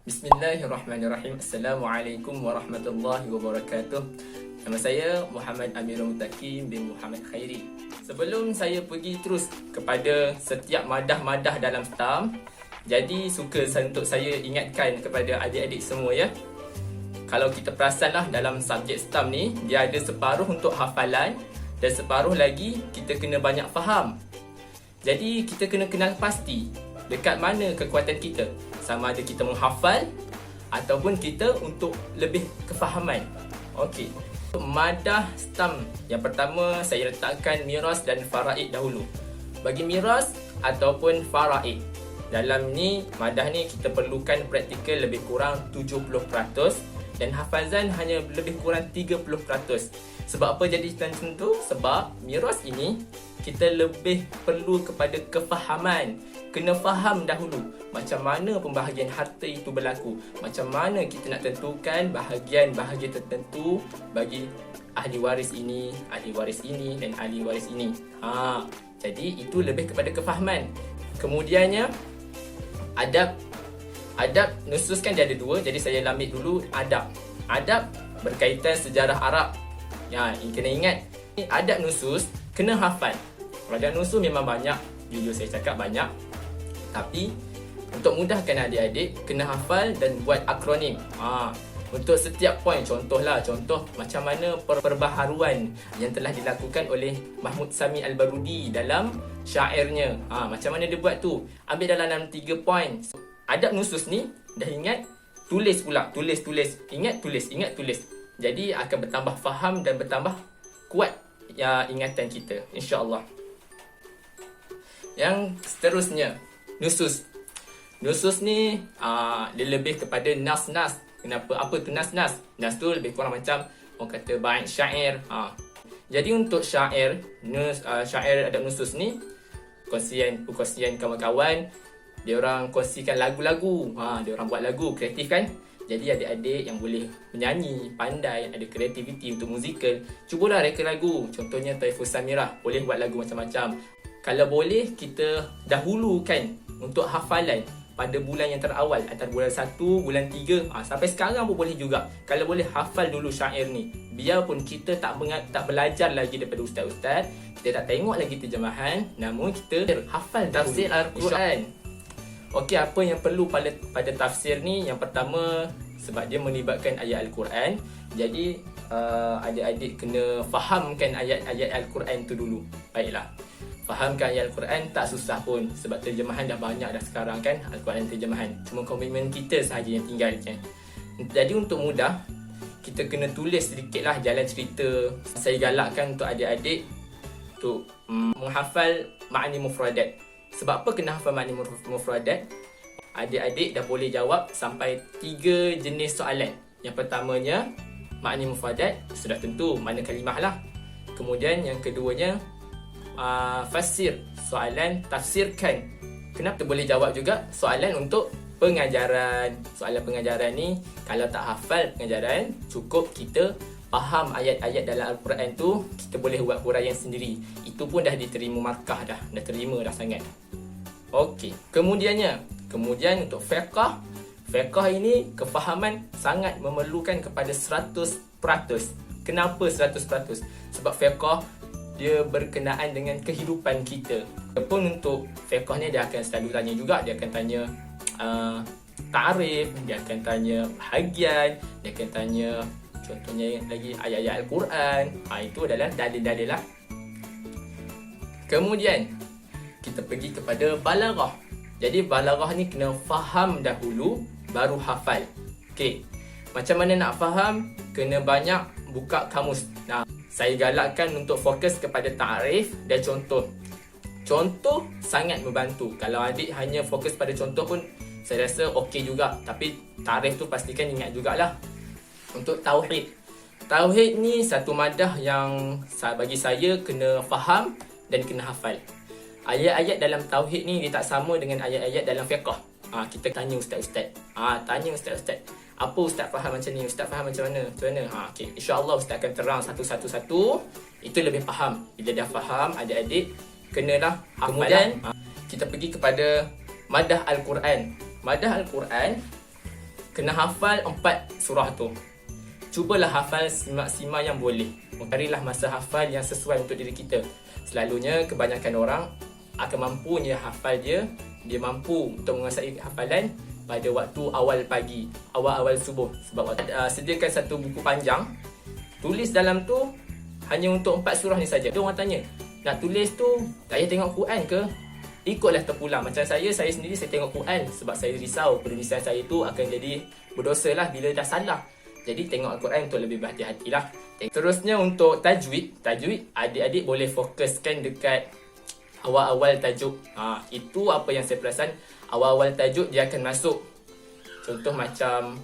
Bismillahirrahmanirrahim. Assalamualaikum warahmatullahi wabarakatuh. Nama saya Muhammad Amirul Mutakim bin Muhammad Khairi. Sebelum saya pergi terus kepada setiap madah-madah dalam STAM, jadi suka untuk saya ingatkan kepada adik-adik semua ya. Kalau kita perasanlah dalam subjek STAM ni, dia ada separuh untuk hafalan dan separuh lagi kita kena banyak faham. Jadi kita kena kenal pasti dekat mana kekuatan kita. Sama ada kita menghafal ataupun kita untuk lebih kefahaman. Okey. Madah STAM yang pertama saya letakkan miras dan faraid dahulu. Bagi miras ataupun faraid, dalam ni madah ni kita perlukan praktikal lebih kurang 70% dan hafazan hanya lebih kurang 30%. Sebab apa jadi macam tu? Sebab miras ini kita lebih perlu kepada kefahaman. Kena faham dahulu macam mana pembahagian harta itu berlaku. Macam mana kita nak tentukan bahagian-bahagian tertentu bagi ahli waris ini dan ahli waris ini. Jadi itu lebih kepada kefahaman. Kemudiannya adab. Adab nusus kan dia ada dua, jadi saya ambil dulu adab. Adab berkaitan sejarah Arab. Ya, kena ingat, adab nusus kena hafal. Adab nusus memang banyak, jujur saya cakap banyak. Tapi untuk mudahkan adik-adik, kena hafal dan buat akronim. Untuk setiap poin, contoh macam mana perbaharuan yang telah dilakukan oleh Mahmud Sami Al-Barudi dalam syairnya. Macam mana dia buat tu? Ambil dalam 3 poin. Adab nusus ni dah ingat, tulis pula, tulis. Ingat, tulis. Jadi akan bertambah faham dan bertambah kuat ingatan kita, insya-Allah. Yang seterusnya, nusus. Nusus ni dia lebih kepada nas-nas. Kenapa? Apa tu nas-nas? Nas tu lebih kurang macam orang kata bait syair. Jadi untuk syair, syair adab nusus ni perkongsian kawan-kawan, dia orang kongsikan lagu-lagu. Dia orang buat lagu, kreatif kan? Jadi adik-adik yang boleh menyanyi, pandai, ada kreativiti untuk musikal, cubalah reka lagu. Contohnya Taifus Samirah boleh buat lagu macam-macam. Kalau boleh, kita dahulukan untuk hafalan pada bulan yang terawal, antara bulan 1, bulan 3, sampai sekarang pun boleh juga. Kalau boleh, hafal dulu syair ni. Biarpun kita tak belajar lagi daripada ustaz-ustaz, kita tak tengok lagi terjemahan, namun kita hafal tafsir Al-Quran. Okey, apa yang perlu pada tafsir ni? Yang pertama, sebab dia melibatkan ayat Al-Quran, jadi adik-adik kena fahamkan ayat-ayat Al-Quran tu dulu. Baiklah, fahamkan ayat Al-Quran tak susah pun, sebab terjemahan dah banyak dah sekarang kan, Al-Quran terjemahan. Cuma komitmen kita sahaja yang tinggal kan. Jadi untuk mudah, kita kena tulis sedikitlah jalan cerita. Saya galakkan untuk adik-adik untuk menghafal ma'ani mufradat. Sebab apa kena hafal ma'ani mufradat? Adik-adik dah boleh jawab sampai 3 jenis soalan. Yang pertamanya, ma'ani mufradat, sudah tentu mana kalimah lah. Kemudian yang keduanya, fasir, soalan tafsirkan. Kenapa boleh jawab juga soalan untuk pengajaran. Soalan pengajaran ni, kalau tak hafal pengajaran, cukup kita faham ayat-ayat dalam Al-Quran tu, kita boleh buat huraian sendiri. Itu pun dah diterima markah dah terima dah sangat. Okey, kemudian untuk fiqh. Fiqh ini kefahaman sangat memerlukan kepada 100%. Kenapa 100%? Sebab fiqh dia berkenaan dengan kehidupan kita. Walaupun untuk fiqh ni dia akan selalu tanya juga, dia akan tanya ta'rif, dia akan tanya bahagian, dia akan tanya contohnya lagi ayat-ayat Al-Quran. Itu adalah dalil-dalil lah. Kemudian kita pergi kepada balaghah. Jadi balaghah ni kena faham dahulu baru hafal. Okey, macam mana nak faham? Kena banyak buka kamus. Saya galakkan untuk fokus kepada ta'rif dan contoh. Contoh sangat membantu. Kalau adik hanya fokus pada contoh pun saya rasa okey juga. Tapi ta'rif tu pastikan ingat jugalah. Untuk tauhid. Tauhid ni satu madah yang bagi saya kena faham dan kena hafal. Ayat-ayat dalam tauhid ni dia tak sama dengan ayat-ayat dalam fiqh. Kita tanya ustaz-ustaz. Tanya ustaz-ustaz. Apa ustaz faham macam ni? Ustaz faham macam mana? Okey, insya-Allah ustaz akan terang satu-satu. Itu lebih faham. Bila dah faham, adik-adik kenalah hafal. Kemudian kita pergi kepada madah Al-Quran. Madah Al-Quran kena hafal 4 surah tu. Cubalah hafal semaksimal yang boleh. Carilah masa hafal yang sesuai untuk diri kita. Selalunya kebanyakan orang akan mampunya hafal dia mampu untuk menguasai hafalan pada waktu awal pagi, awal-awal subuh. Sebab sediakan satu buku panjang, tulis dalam tu hanya untuk 4 surah ni saja. Dia orang tanya, nak tulis tu tak payah tengok Quran ke? Ikutlah terpulang. Macam saya sendiri saya tengok Quran sebab saya risau penulisan saya tu akan jadi berdosa lah bila dah salah. Jadi tengok Al-Quran untuk lebih berhati-hatilah. Terusnya untuk tajwid, adik-adik boleh fokuskan dekat awal-awal tajuk. Itu apa yang saya perasan, awal-awal tajuk dia akan masuk. Contoh macam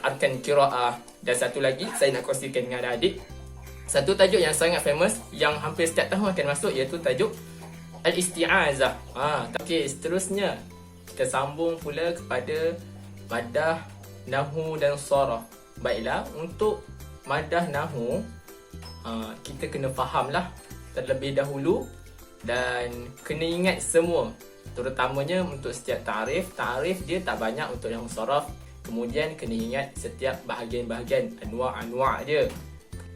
arkan qiraah. Dan satu lagi saya nak kongsikan dengan adik, satu tajuk yang sangat famous yang hampir setiap tahun akan masuk, iaitu tajuk Al-Isti'azah. Okey, seterusnya kita sambung pula kepada madah, nahwu dan sharaf. Baiklah, untuk madah nahwu kita kena fahamlah terlebih dahulu dan kena ingat semua, terutamanya untuk setiap ta'rif. Ta'rif dia tak banyak untuk yang sharaf. Kemudian kena ingat setiap bahagian-bahagian, anwa' dia.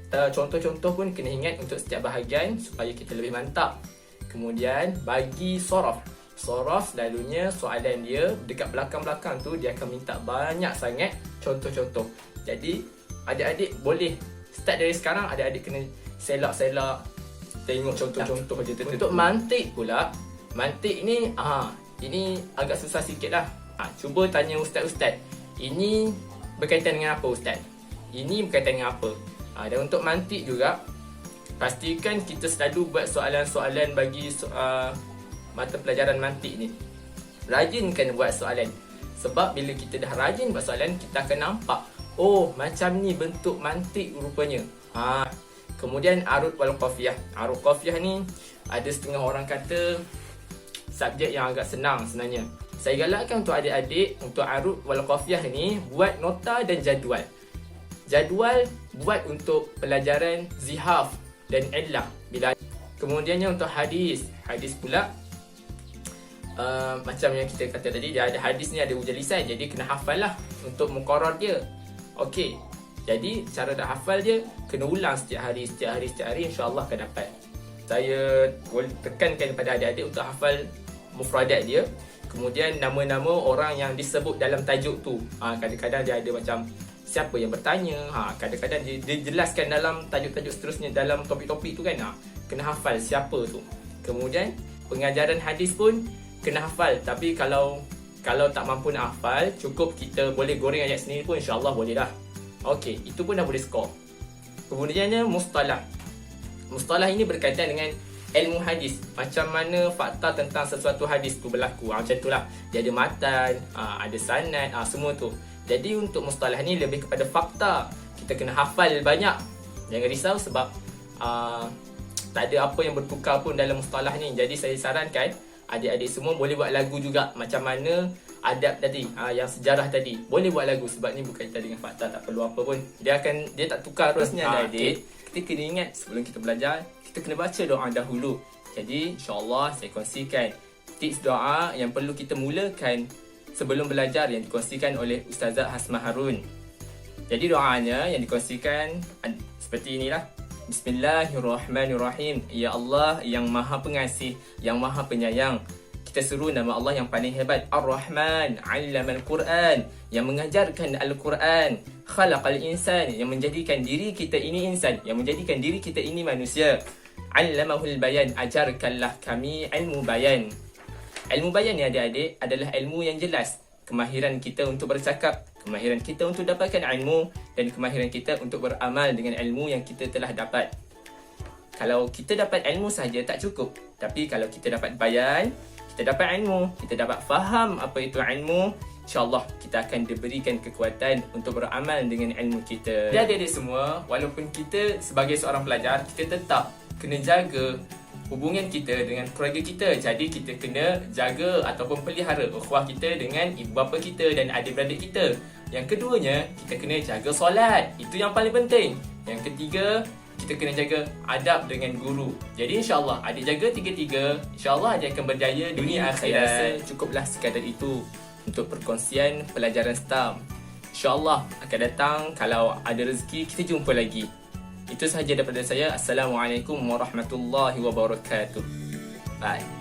Contoh-contoh pun kena ingat untuk setiap bahagian supaya kita lebih mantap. Kemudian bagi sharaf selalunya soalan dia dekat belakang-belakang tu dia akan minta banyak sangat contoh-contoh. Jadi adik-adik boleh start dari sekarang, adik-adik kena selak-selak tengok contoh-contoh je. Untuk mantik pula, mantik ni ini agak susah sikit lah. Cuba tanya ustaz-ustaz, ini berkaitan dengan apa ustaz? Ini berkaitan dengan apa? Dan untuk mantik juga, pastikan kita selalu buat soalan-soalan bagi mata pelajaran mantik ni. Rajinkan buat soalan. Sebab bila kita dah rajin buat soalan, kita akan nampak, oh macam ni bentuk mantik rupanya. Kemudian arud wal qafiyah. Arud qafiyah ni ada setengah orang kata subjek yang agak senang sebenarnya. Saya galakkan untuk adik-adik untuk arud wal qafiyah ni buat nota dan jadual. Jadual buat untuk pelajaran zihaf dan illah. Kemudiannya untuk hadis pula macam yang kita kata tadi, dia ada hadis ni ada ujian lisan, jadi kena hafal lah untuk muqarrar dia. Okey, jadi cara nak hafal dia kena ulang setiap hari, insya-Allah akan dapat. Saya boleh tekankan kepada adik-adik untuk hafal mufradat dia. Kemudian nama-nama orang yang disebut dalam tajuk tu. Kadang-kadang dia ada macam siapa yang bertanya, kadang-kadang dia jelaskan dalam tajuk-tajuk seterusnya, dalam topik-topik tu kan. Kena hafal siapa tu. Kemudian pengajaran hadis pun kena hafal. Tapi kalau tak mampu nak hafal, cukup kita boleh goreng ayat sendiri pun, insya-Allah boleh dah. Okey, itu pun dah boleh skor. Kemudiannya mustalah. Mustalah ini berkaitan dengan ilmu hadis. Macam mana fakta tentang sesuatu hadis tu berlaku. Macam itulah. Dia ada matan, ada sanad, semua tu. Jadi untuk mustalah ni lebih kepada fakta. Kita kena hafal banyak. Jangan risau sebab tak ada apa yang bertukar pun dalam mustalah ni. Jadi saya sarankan adik-adik semua boleh buat lagu juga. Macam mana adab tadi, yang sejarah tadi, boleh buat lagu sebab ni berkaitan dengan fakta, tak perlu apa pun. Dia tak tukar terusnya. Adik, kita kena ingat sebelum kita belajar, kita kena baca doa dahulu. Jadi insya-Allah saya kongsikan tips doa yang perlu kita mulakan sebelum belajar yang dikongsikan oleh Ustazah Hasmah Harun. Jadi doanya yang dikongsikan seperti inilah. Bismillahirrahmanirrahim. Ya Allah yang Maha Pengasih, yang Maha Penyayang. Kita seru nama Allah yang paling hebat. Ar-Rahman, 'allamal Quran, yang mengajarkan Al-Quran. Khalaqal insan, yang menjadikan diri kita ini insan, yang menjadikan diri kita ini manusia. 'Allamahul bayan, ajarkanlah kami ilmu bayan. Ilmu bayan ni adik-adik adalah ilmu yang jelas. Kemahiran kita untuk bercakap, kemahiran kita untuk dapatkan ilmu, dan kemahiran kita untuk beramal dengan ilmu yang kita telah dapat. Kalau kita dapat ilmu saja tak cukup. Tapi kalau kita dapat bayan, kita dapat ilmu, kita dapat faham apa itu ilmu, insya-Allah kita akan diberikan kekuatan untuk beramal dengan ilmu kita. Jadi adik-adik semua, walaupun kita sebagai seorang pelajar, kita tetap kena jaga hubungan kita dengan keluarga kita. Jadi kita kena jaga ataupun pelihara ukhuwah kita dengan ibu bapa kita dan adik-beradik kita. Yang keduanya, kita kena jaga solat. Itu yang paling penting. Yang ketiga, kita kena jaga adab dengan guru. Jadi insya-Allah adik jaga tiga-tiga, insya-Allah adik akan berjaya dunia akhirat. Cukuplah sekadar itu. untuk perkongsian pelajaran STAM. InsyaAllah akan datang, kalau ada rezeki kita jumpa lagi. Itu sahaja daripada saya. Assalamualaikum warahmatullahi wabarakatuh. Bye.